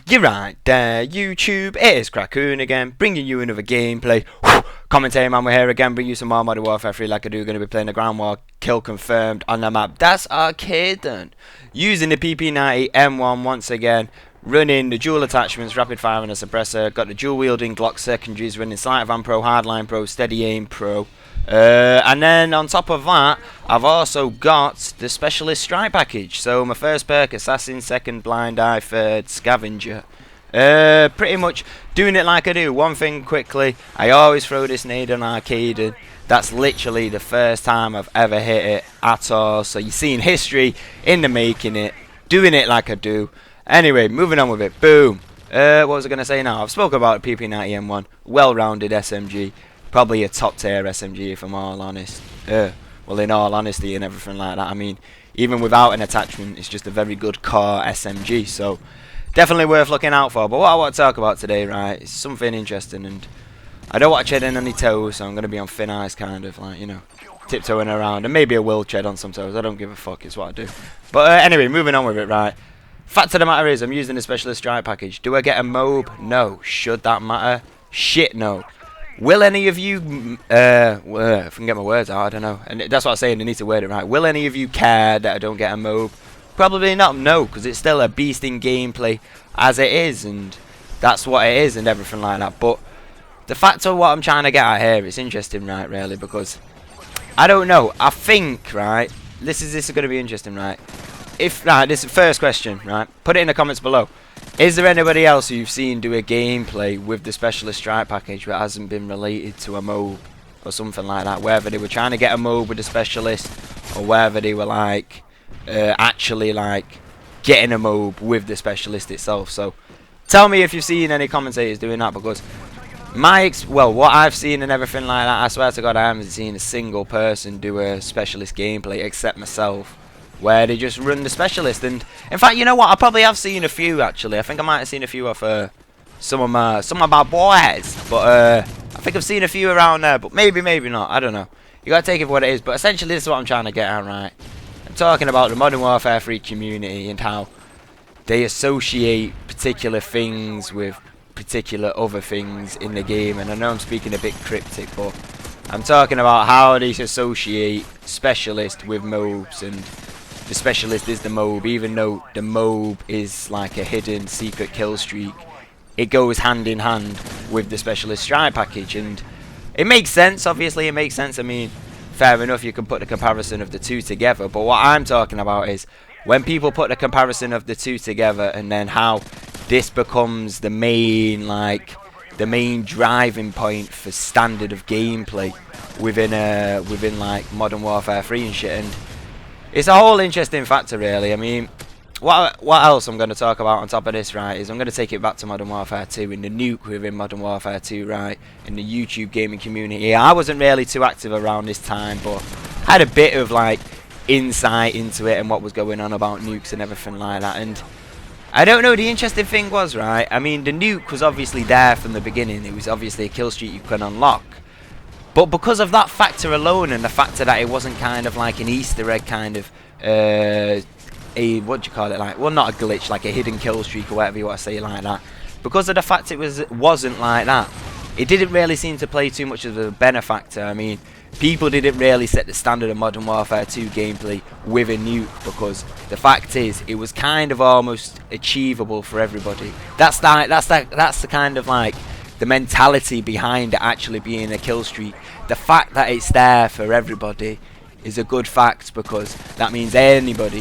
You're right there, YouTube. It is Crackoon again, bringing you another gameplay. Commentating man, we're here again, bring you some more Modern Warfare 3 like I do. Going to be playing the ground war, kill confirmed on the map. That's Arkaden. Using the PP90-M1 once again. Running the dual attachments, rapid fire and a suppressor. Got the dual wielding Glock secondaries, running Sleight Van Pro, Hardline Pro, Steady Aim Pro. And then on top of that, I've also got the Specialist Strike package. So my first perk, Assassin, second Blind Eye, third Scavenger. Pretty much doing it like I do. One thing quickly, I always throw this nade on Arkaden. That's literally the first time I've ever hit it at all. So you're seeing history in the making it, doing it like I do. Anyway, moving on with it. Boom. What was I going to say now? I've spoken about the PP90-M1. Well-rounded SMG. Probably a top tier SMG if I'm all honest. Well, in all honesty and everything like that. I mean, even without an attachment, it's just a very good core SMG. So, definitely worth looking out for. But what I want to talk about today, right, is something interesting. And I don't want to tread on any toes, so I'm going to be on thin ice, kind of, like, you know, tiptoeing around. And maybe I will tread on some toes. I don't give a fuck, it's what I do. But anyway, moving on with it, right. Fact of the matter is, I'm using the Specialist Strike package. Do I get a M.O.A.B? No. Should that matter? Shit, no. Will any of you, if I can get my words out, I don't know. And that's what I'm saying, I need to word it right. Will any of you care that I don't get a M.O.A.B? Probably not, no, because it's still a beast in gameplay as it is, and that's what it is and everything like that. But the fact of what I'm trying to get at here, it's interesting, right, really, because I don't know. I think, right, this is going to be interesting, right. Right, this is the first question, right, put it in the comments below. Is there anybody else who you've seen do a gameplay with the Specialist Strike package that hasn't been related to a M.O.A.B or something like that? Whether they were trying to get a M.O.A.B with the Specialist, or whether they were like actually like getting a M.O.A.B with the Specialist itself. So tell me if you've seen any commentators doing that, because what I've seen and everything like that, I swear to God I haven't seen a single person do a Specialist gameplay except myself, where they just run the Specialist. And in fact, you know what, I probably have seen a few actually. I think I might have seen a few of some of my boys, but I think I've seen a few around there, but maybe not, I don't know. You gotta take it for what it is. But essentially this is what I'm trying to get at, right. I'm talking about the Modern Warfare 3 community and how they associate particular things with particular other things in the game. And I know I'm speaking a bit cryptic, but I'm talking about how they associate Specialist with M.O.A.Bs, and the Specialist is the M.O.A.B, even though the M.O.A.B is like a hidden secret kill streak. It goes hand in hand with the Specialist Strike package, and it makes sense, obviously it makes sense. I mean, fair enough, you can put the comparison of the two together, but what I'm talking about is when people put the comparison of the two together, and then how this becomes the main, like, the main driving point for standard of gameplay within like Modern Warfare 3 and shit. And it's a whole interesting factor, really. I mean, what else I'm going to talk about on top of this, right, is I'm going to take it back to Modern Warfare 2 and the Nuke within Modern Warfare 2, right, in the YouTube gaming community. I wasn't really too active around this time, but I had a bit of, like, insight into it and what was going on about nukes and everything like that. And I don't know, the interesting thing was, right, I mean, the Nuke was obviously there from the beginning. It was obviously a kill streak you can unlock. But because of that factor alone, and the factor that it wasn't kind of like an Easter egg kind of, what do you call it, like, well, not a glitch, like a hidden kill streak or whatever you want to say like that. Because of the fact it wasn't like that, it didn't really seem to play too much of a benefactor. I mean, people didn't really set the standard of Modern Warfare 2 gameplay with a nuke, because the fact is, it was kind of almost achievable for everybody. That's the kind of like the mentality behind it actually being a kill streak. The fact that it's there for everybody is a good fact, because that means anybody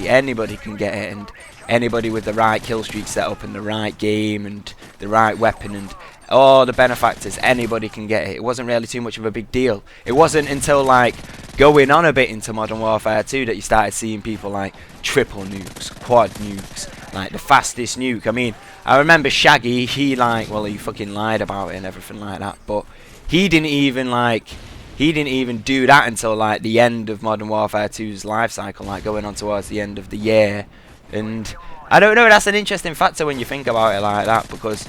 can get it, and anybody with the right kill streak setup and the right game and the right weapon and all the benefactors, anybody can get it. It wasn't really too much of a big deal. It wasn't until like going on a bit into Modern Warfare 2 that you started seeing people like triple nukes, quad nukes, like the fastest nuke. I mean, I remember Shaggy, he fucking lied about it and everything like that, but he didn't even do that until like the end of Modern Warfare 2's life cycle, like going on towards the end of the year. And I don't know, that's an interesting factor when you think about it like that, because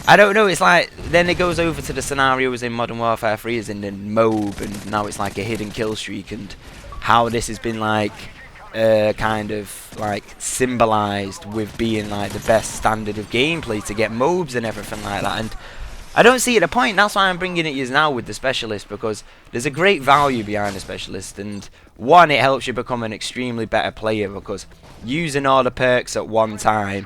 I don't know, it's like, then it goes over to the scenarios in Modern Warfare 3 as in the M.O.A.B, and now it's like a hidden kill streak, and how this has been like kind of like symbolized with being like the best standard of gameplay to get MOABs and everything like that, and I don't see the point. That's why I'm bringing it is now with the specialist, because there's a great value behind the specialist, and one, it helps you become an extremely better player, because using all the perks at one time,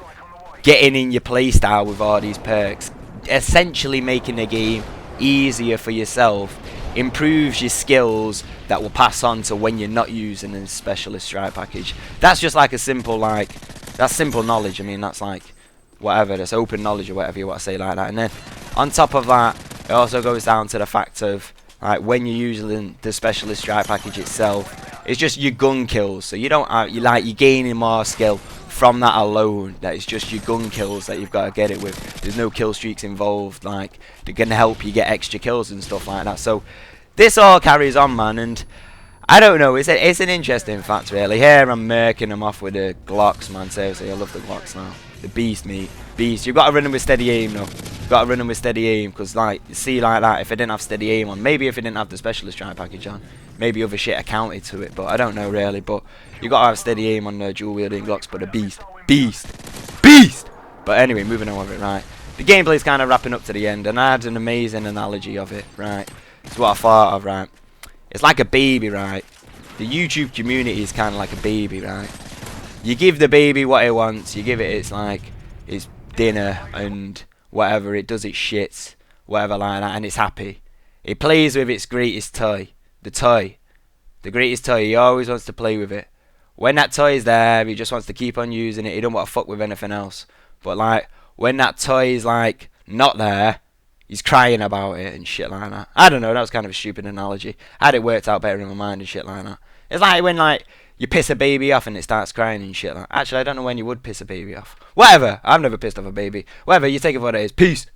getting in your playstyle with all these perks, essentially making the game easier for yourself, improves your skills that will pass on to when you're not using a specialist strike package. That's just like a simple, like, that's simple knowledge. I mean, that's like whatever, that's open knowledge or whatever you want to say like that. And then on top of that, it also goes down to the fact of like when you're using the specialist strike package itself, it's just your gun kills. So you don't you're gaining more skill from that alone. That is just your gun kills that you've got to get it with. There's no kill streaks involved, like they're gonna help you get extra kills and stuff like that. So this all carries on, man, and I don't know, it's an interesting fact really. Here I'm murking them off with the Glocks, man. Seriously, I love the Glocks now. The beast, mate. Beast. You've got to run them with steady aim, though. You've got to run them with steady aim, because, like, you see, like that, if I didn't have steady aim on, maybe if I didn't have the specialist strike package on, maybe other shit accounted to it, but I don't know, really. But you got to have steady aim on the dual-wielding Glocks, but a beast. Beast. Beast! But anyway, moving on with it, right. The gameplay's kind of wrapping up to the end, and I had an amazing analogy of it, right. It's what I thought of, right. It's like a baby, right. The YouTube community is kind of like a baby, right. You give the baby what it wants, you give it its dinner and whatever, it does its shits, whatever like that, and it's happy. It plays with its greatest toy. The greatest toy, he always wants to play with it. When that toy is there, he just wants to keep on using it, he don't want to fuck with anything else. But like, when that toy is like, not there, he's crying about it and shit like that. I don't know, that was kind of a stupid analogy. I had it worked out better in my mind and shit like that. It's like when like, you piss a baby off and it starts crying and shit like that. Actually, I don't know when you would piss a baby off. Whatever, I've never pissed off a baby. Whatever, you take it for what it is. Peace.